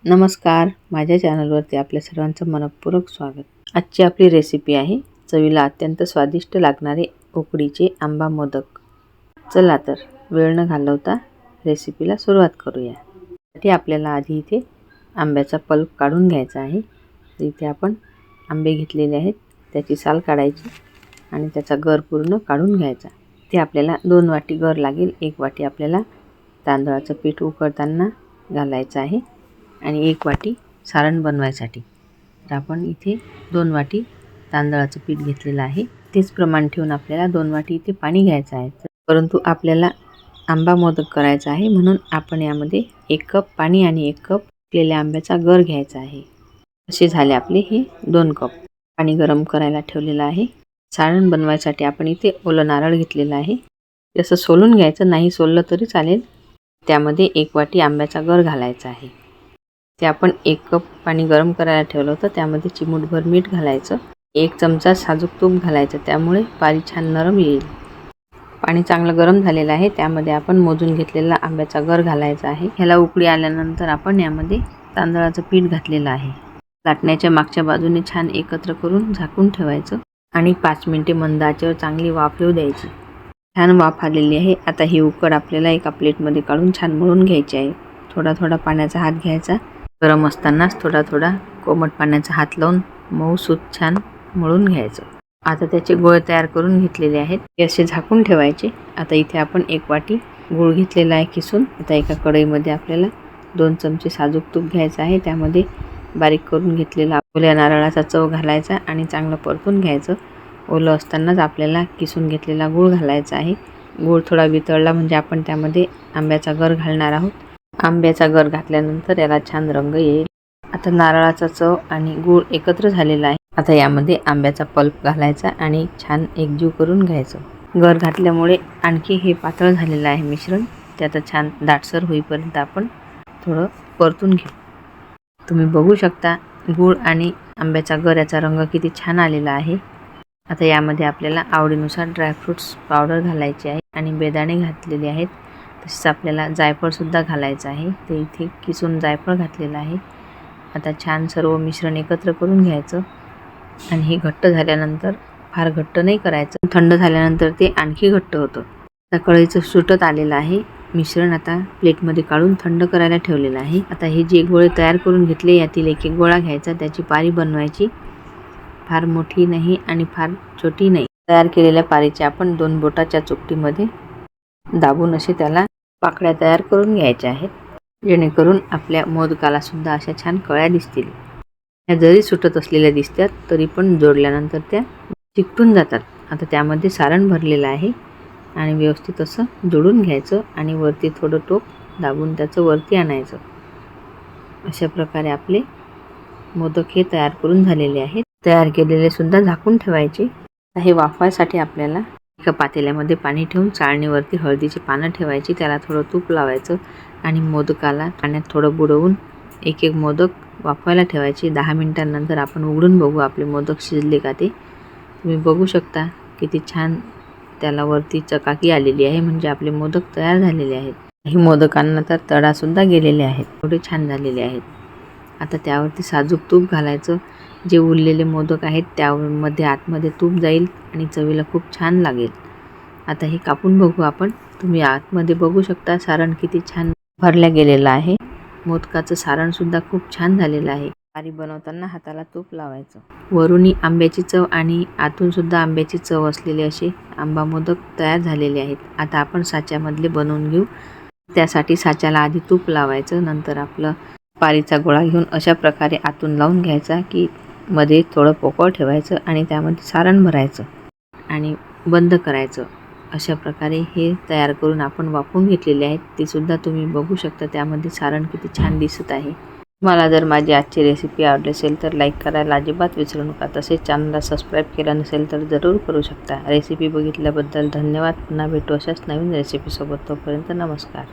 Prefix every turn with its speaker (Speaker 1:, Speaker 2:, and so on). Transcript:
Speaker 1: नमस्कार, माझ्या चॅनलवरती आपल्या सर्वांचं मनपूर्वक स्वागत. आजची आपली रेसिपी आहे चवीला अत्यंत स्वादिष्ट लागणारे उकडीचे आंबा मोदक. चला तर वेळ न घालवता रेसिपीला सुरुवात करूया. त्यासाठी आपल्याला आधी इथे आंब्याचा पल्प काढून घ्यायचा आहे. इथे आपण आंबे घेतलेले आहेत, त्याची साल काढायची आणि त्याचा गर पूर्ण काढून घ्यायचा. ते आपल्याला 2 वाटी गर लागेल. 1 वाटी आपल्याला तांदळाचं पीठ उकळताना घालायचं आहे आणि 1 वाटी सारण बनवायसाठी. तर आपण इथे 2 वाटी तांदळाचं पीठ घेतलेलं आहे. तेच प्रमाण ठेवून आपल्याला 2 वाटी इथे पाणी घ्यायचं आहे. परंतु आपल्याला आंबा मोदक करायचा आहे म्हणून आपण यामध्ये 1 कप पाणी आणि 1 कप उकळलेल्या आंब्याचा गर घ्यायचा आहे. असे झाले आपले हे 2 कप. पाणी गरम करायला ठेवलेलं आहे. सारण बनवायसाठी आपण इथे ओलं नारळ घेतलेलं आहे. जसं सोलून घ्यायचं, नाही सोललं तरी चालेल. त्यामध्ये 1 वाटी आंब्याचा गर घालायचा आहे. ते आपण 1 कप पाणी गरम करायला ठेवलं होतं, त्यामध्ये चिमूटभर मीठ घालायचं. 1 चमचा साजूक तूप घालायचं, त्यामुळे पारी छान नरम येईल. पाणी चांगलं गरम झालेलं आहे. त्यामध्ये आपण मोजून घेतलेला आंब्याचा गर घालायचा आहे. ह्याला उकळी आल्यानंतर आपण यामध्ये तांदळाचं पीठ घातलेलं आहे. लाटण्याच्या मागच्या बाजूने छान एकत्र करून झाकून ठेवायचं आणि 5 मिनिटे मंद आचेवर चांगली वाफ येऊ द्यायची. छान वाफ आलेली आहे. आता ही उकड आपल्याला एका प्लेटमध्ये काढून छान मळून घ्यायची आहे. थोडा थोडा पाण्याचा हात घ्यायचा. गरम असतानाच थोडा थोडा कोमट पाण्याचा हात लावून मऊसूत छान मळून घ्यायचं. आता त्याचे गोळे तयार करून घेतलेले आहेत. हे असे झाकून ठेवायचे. आता इथे आपण 1 वाटी गूळ घेतलेला आहे किसून. आता एका कढईमध्ये आपल्याला 2 चमचे साजूक तूप घ्यायचं आहे. त्यामध्ये बारीक करून घेतलेला ओल्या नारळाचा चव घालायचा आणि चांगलं परतून घ्यायचं. ओलं असतानाच आपल्याला किसून घेतलेला गूळ घालायचा आहे. गूळ थोडा वितळला म्हणजे आपण त्यामध्ये आंब्याचा गर घालणार आहोत. आंब्याचा गर घातल्यानंतर याला छान रंग येईल. आता नारळाचा चव आणि गूळ एकत्र झालेला आहे. आता यामध्ये आंब्याचा पल्प घालायचा आणि छान एकजीव करून घ्यायचं. गर घातल्यामुळे आणखी हे पातळ झालेलं आहे मिश्रण. ते आता छान दाटसर होईपर्यंत आपण थोडं परतून घेऊ. तुम्ही बघू शकता गूळ आणि आंब्याचा गर याचा रंग किती छान आलेला आहे. आता यामध्ये आपल्याला आवडीनुसार ड्रायफ्रूट्स पावडर घालायची आहे आणि बेदाणे घातलेले आहेत. तसेच आपल्याला जायफळसुद्धा घालायचं आहे. ते इथे किसून जायफळ घातलेलं आहे. आता छान सर्व मिश्रण एकत्र करून घ्यायचं आणि हे घट्ट झाल्यानंतर फार घट्ट नाही करायचं. थंड झाल्यानंतर ते आणखी घट्ट होतं. आता कढईचं सुटत आलेलं आहे. मिश्रण आता प्लेटमध्ये काढून थंड करायला ठेवलेलं आहे. आता हे जे गोळे तयार करून घेतले यातील एक एक गोळा घ्यायचा. त्याची पारी बनवायची. फार मोठी नाही आणि फार छोटी नाही. तयार केलेल्या पारीचे आपण 2 बोटाच्या चुकटीमध्ये दाबून असे त्याला पाकळ्या तयार करून घ्यायच्या आहेत, जेणेकरून आपल्या मोदकाला सुद्धा अशा छान कळ्या दिसतील. ह्या जरी सुटत असलेल्या दिसतात तरी पण जोडल्यानंतर त्या चिकटून जातात. आता त्यामध्ये सारण भरलेलं आहे आणि व्यवस्थित असं जोडून घ्यायचं आणि वरती थोडं टोक दाबून त्याचं वरती आणायचं. अशा प्रकारे आपले मोदक हे तयार करून झालेले आहेत. तयार केलेले सुद्धा झाकून ठेवायचे. हे वाफवायसाठी आपल्याला एका पातेल्यामध्ये पाणी ठेवून चाळणीवरती हळदीची पानं ठेवायची. त्याला थोडं तूप लावायचं आणि मोदकाला पाण्यात थोडं बुडवून एक एक मोदक वाफवायला ठेवायचे. 10 मिनिटांनंतर आपण उघडून बघू आपले मोदक शिजले का ते. तुम्ही बघू शकता किती छान त्याला वरती चकाकी आलेली आहे, म्हणजे आपले मोदक तयार झालेले आहेत. हे मोदकांना तर तडासुद्धा गेलेले आहेत, एवढे छान झालेले आहेत. आता त्यावरती साजूक तूप घालायचं. जे उरलेले मोदक आहेत त्यामध्ये आतमध्ये तूप जाईल आणि चवीला खूप छान लागेल. आता हे कापून बघू आपण. तुम्ही आतमध्ये बघू शकता सारण किती छान भरल्या गेलेलं आहे. मोदकाचं सारणसुद्धा खूप छान झालेलं आहे. पारी बनवताना हाताला तूप लावायचं. वरूनही आंब्याची चव आणि आतून सुद्धा आंब्याची चव असलेले असे आंबा मोदक तयार झालेले आहेत. आता आपण साच्यामधले बनवून घेऊ. त्यासाठी साच्याला आधी तूप लावायचं. नंतर आपलं पारीचा गोळा घेऊन अशा प्रकारे आतून लावून घ्यायचा की मध्ये थोडं पोकळ ठेवायचं आणि त्यामध्ये सारण भरायचं आणि बंद करायचं. अशा प्रकारे हे तयार करून आपण वाफवून घेतलेले आहेत. ते सुद्धा तुम्ही बघू शकता. त्यामध्ये सारण किती छान दिसत आहे. तुम्हाला जर माझी आजची रेसिपी आवडली असेल तर लाईक करायला अजिबात विसरू नका. तसेच चॅनलला सबस्क्राईब केलं नसेल तर जरूर करू शकता. रेसिपी बघितल्याबद्दल धन्यवाद. पुन्हा भेटू अशाच नवीन रेसिपीसोबत. तोपर्यंत नमस्कार.